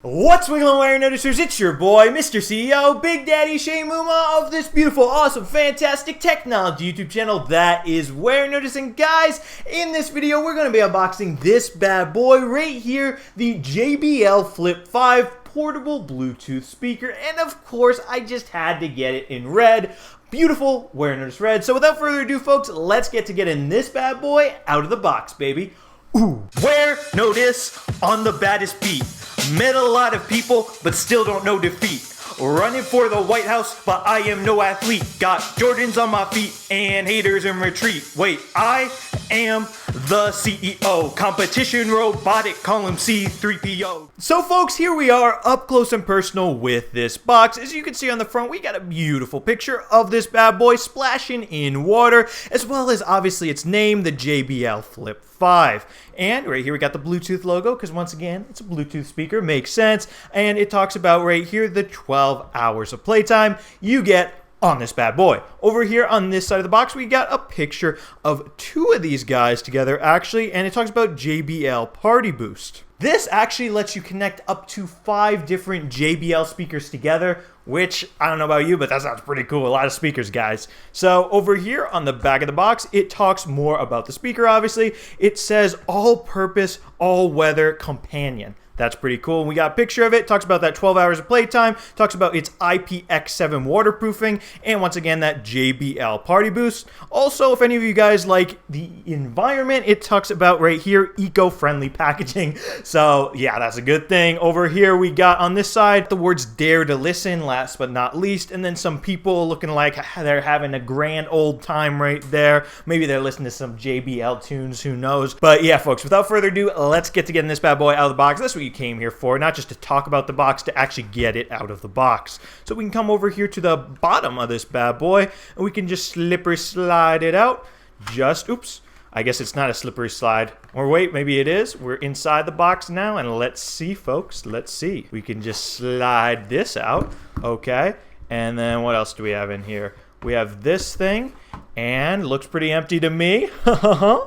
What's wiggling, wire noticers? It's your boy, Mr. CEO, Big Daddy Shane Mumma of this beautiful, awesome, fantastic technology YouTube channel that is Warenotice. And guys, in this video, we're going to be unboxing this bad boy right here, the JBL Flip 5 portable Bluetooth speaker. And of course, I just had to get it in red. Beautiful Warenotice red. So without further ado, folks, let's get to getting this bad boy out of the box, baby. Ooh. Warenotice on the baddest beat. Met a lot of people, but still don't know defeat. Running for the White House, but I am no athlete. Got Jordans on my feet and haters in retreat. Wait, I am the CEO. Competition robotic, call him C3PO. So folks, here we are up close and personal with this box. As you can see on the front, we got a beautiful picture of this bad boy splashing in water, as well as obviously its name, the JBL Flip 5. And right here we got the Bluetooth logo, because once again, it's a Bluetooth speaker, makes sense. And it talks about right here the 12 hours of playtime you get on this bad boy. Over here on this side of the box, we got a picture of two of these guys together actually, and it talks about JBL Party Boost. This actually lets you connect up to 5 different JBL speakers together, which I don't know about you, but that sounds pretty cool. A lot of speakers, guys. So over here on the back of the box, it talks more about the speaker, obviously. It says all-purpose, all-weather companion. That's pretty cool. We got a picture of it. Talks about that 12 hours of playtime. Talks about its IPX7 waterproofing. And once again, that JBL Party Boost. Also, if any of you guys like the environment, it talks about right here, eco-friendly packaging. So yeah, that's a good thing. Over here, we got on this side, the words dare to listen, last but not least. And then some people looking like they're having a grand old time right there. Maybe they're listening to some JBL tunes, who knows. But yeah, folks, without further ado, let's get to getting this bad boy out of the box. That's what you came here for, not just to talk about the box, to actually get it out of the box. So we can come over here to the bottom of this bad boy, and we can just slippery slide it out. Just, oops, I guess it's not a slippery slide. Or wait, maybe it is. We're inside the box now, and let's see, folks. Let's see. We can just slide this out, okay? And then what else do we have in here? We have this thing, and looks pretty empty to me.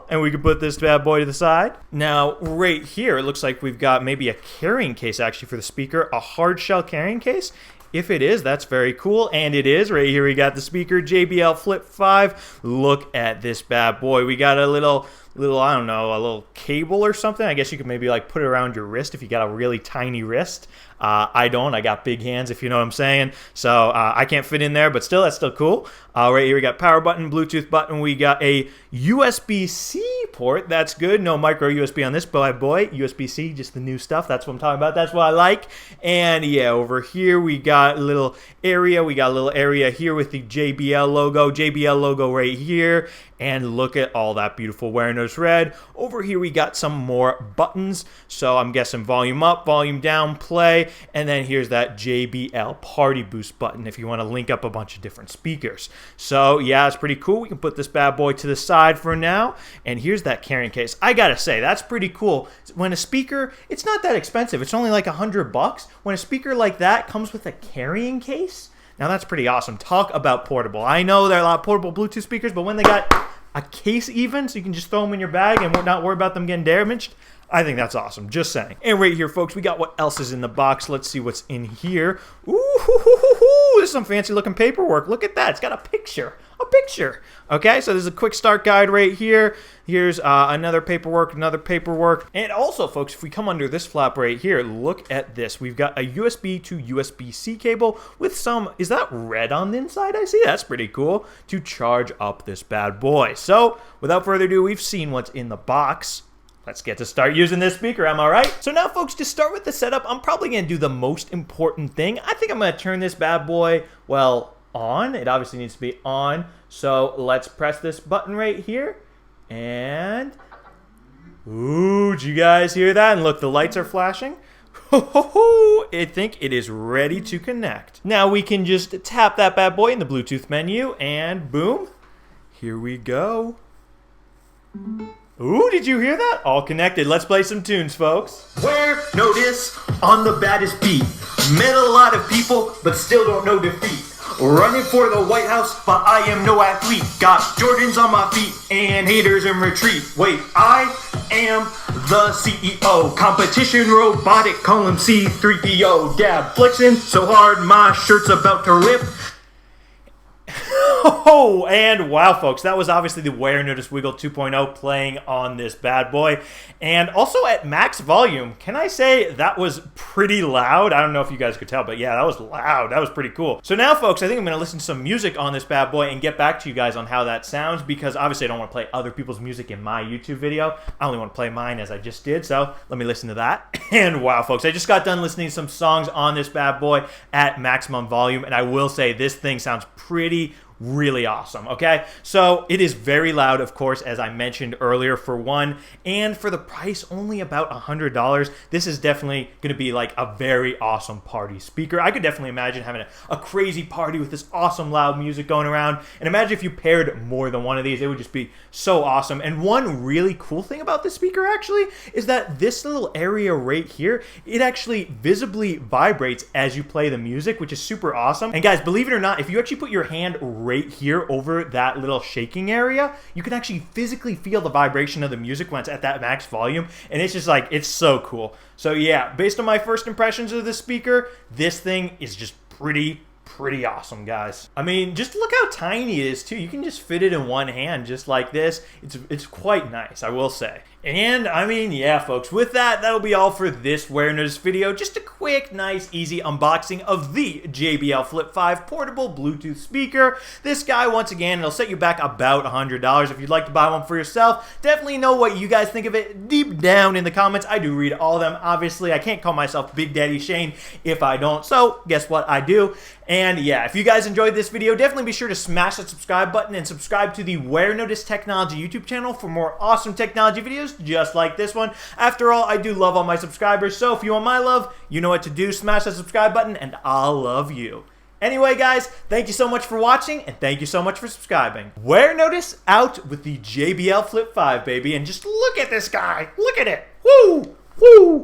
And we can put this bad boy to the side. Now, right here, it looks like we've got maybe a carrying case actually for the speaker, a hard shell carrying case. If it is, that's very cool, and it is. Right here we got the speaker, JBL Flip 5. Look at this bad boy. We got a little, I don't know, a little cable or something. I guess you could maybe like put it around your wrist if you got a really tiny wrist. I don't. I got big hands, if you know what I'm saying. So I can't fit in there, but still, that's still cool. Right here we got power button, Bluetooth button. We got a USB-C port. That's good. No micro USB on this bad boy. USB-C, just the new stuff. That's what I'm talking about. That's what I like. And yeah, over here we got a little area. We got a little area here with the JBL logo. JBL logo right here. And look at all that beautiful Warenotice red. Over here we got some more buttons. So I'm guessing volume up, volume down, play. And then here's that JBL Party Boost button if you want to link up a bunch of different speakers. So yeah, it's pretty cool. We can put this bad boy to the side for now. And here's that carrying case. I gotta say, that's pretty cool. When a speaker, it's not that expensive. It's only like $100. When a speaker like that comes with a carrying case, now that's pretty awesome. Talk about portable. I know there are a lot of portable Bluetooth speakers, but when they got a case even, so you can just throw them in your bag and not worry about them getting damaged, I think that's awesome, just saying. And right here, folks, we got what else is in the box. Let's see what's in here. Ooh, there's some fancy looking paperwork. Look at that, it's got a picture. Okay, so there's a quick start guide right here. Here's another paperwork. And also, folks, if we come under this flap right here, look at this. We've got a USB to USB-C cable with some, is that red on the inside? I see, that's pretty cool, to charge up this bad boy. So, without further ado, we've seen what's in the box. Let's get to start using this speaker, am I right? So now, folks, to start with the setup, I'm probably going to do the most important thing. I think I'm going to turn this bad boy, well, on. It obviously needs to be on. So let's press this button right here. And, ooh, did you guys hear that? And look, the lights are flashing. I think it is ready to connect. Now we can just tap that bad boy in the Bluetooth menu, and boom, here we go. Ooh, did you hear that? All connected. Let's play some tunes, folks. Warenotice on the baddest beat. Met a lot of people, but still don't know defeat. Running for the White House, but I am no athlete. Got Jordans on my feet and haters in retreat. Wait, I am the CEO. Competition robotic, call him C3PO. Dab flexing so hard my shirt's about to rip. Oh, and wow, folks, that was obviously the Warenotice Wiggle 2.0 playing on this bad boy. And also at max volume, can I say that was pretty loud? I don't know if you guys could tell, but yeah, that was loud. That was pretty cool. So now, folks, I think I'm going to listen to some music on this bad boy and get back to you guys on how that sounds, because obviously I don't want to play other people's music in my YouTube video. I only want to play mine as I just did, so let me listen to that. And wow, folks, I just got done listening to some songs on this bad boy at maximum volume, and I will say this thing sounds really awesome, okay? So it is very loud, of course, as I mentioned earlier, for one, and for the price, only about $100. This is definitely going to be like a very awesome party speaker. I could definitely imagine having a crazy party with this awesome loud music going around, and imagine if you paired more than one of these. It would just be so awesome. And one really cool thing about this speaker, actually, is that this little area right here, it actually visibly vibrates as you play the music, which is super awesome. And guys, believe it or not, if you actually put your hand right here over that little shaking area, you can actually physically feel the vibration of the music when it's at that max volume, and it's just like, it's so cool. So yeah, based on my first impressions of this speaker, this thing is just pretty awesome, guys. I mean, just look how tiny it is too. You can just fit it in one hand just like this. It's quite nice, I will say. And I mean, yeah, folks, with that, that'll be all for this Warenotice video. Just a quick, nice, easy unboxing of the JBL Flip 5 portable Bluetooth speaker. This guy, once again, it'll set you back about $100. If you'd like to buy one for yourself, definitely know what you guys think of it deep down in the comments. I do read all of them. Obviously, I can't call myself Big Daddy Shane if I don't, so guess what? I do. And yeah, if you guys enjoyed this video, definitely be sure to smash that subscribe button and subscribe to the Warenotice Technology YouTube channel for more awesome technology videos just like this one. After all, I do love all my subscribers, so if you want my love, you know what to do. Smash that subscribe button and I'll love you. Anyway, guys, thank you so much for watching, and thank you so much for subscribing. Warenotice out with the JBL Flip 5, baby, and just look at this guy. Look at it. Woo! Woo!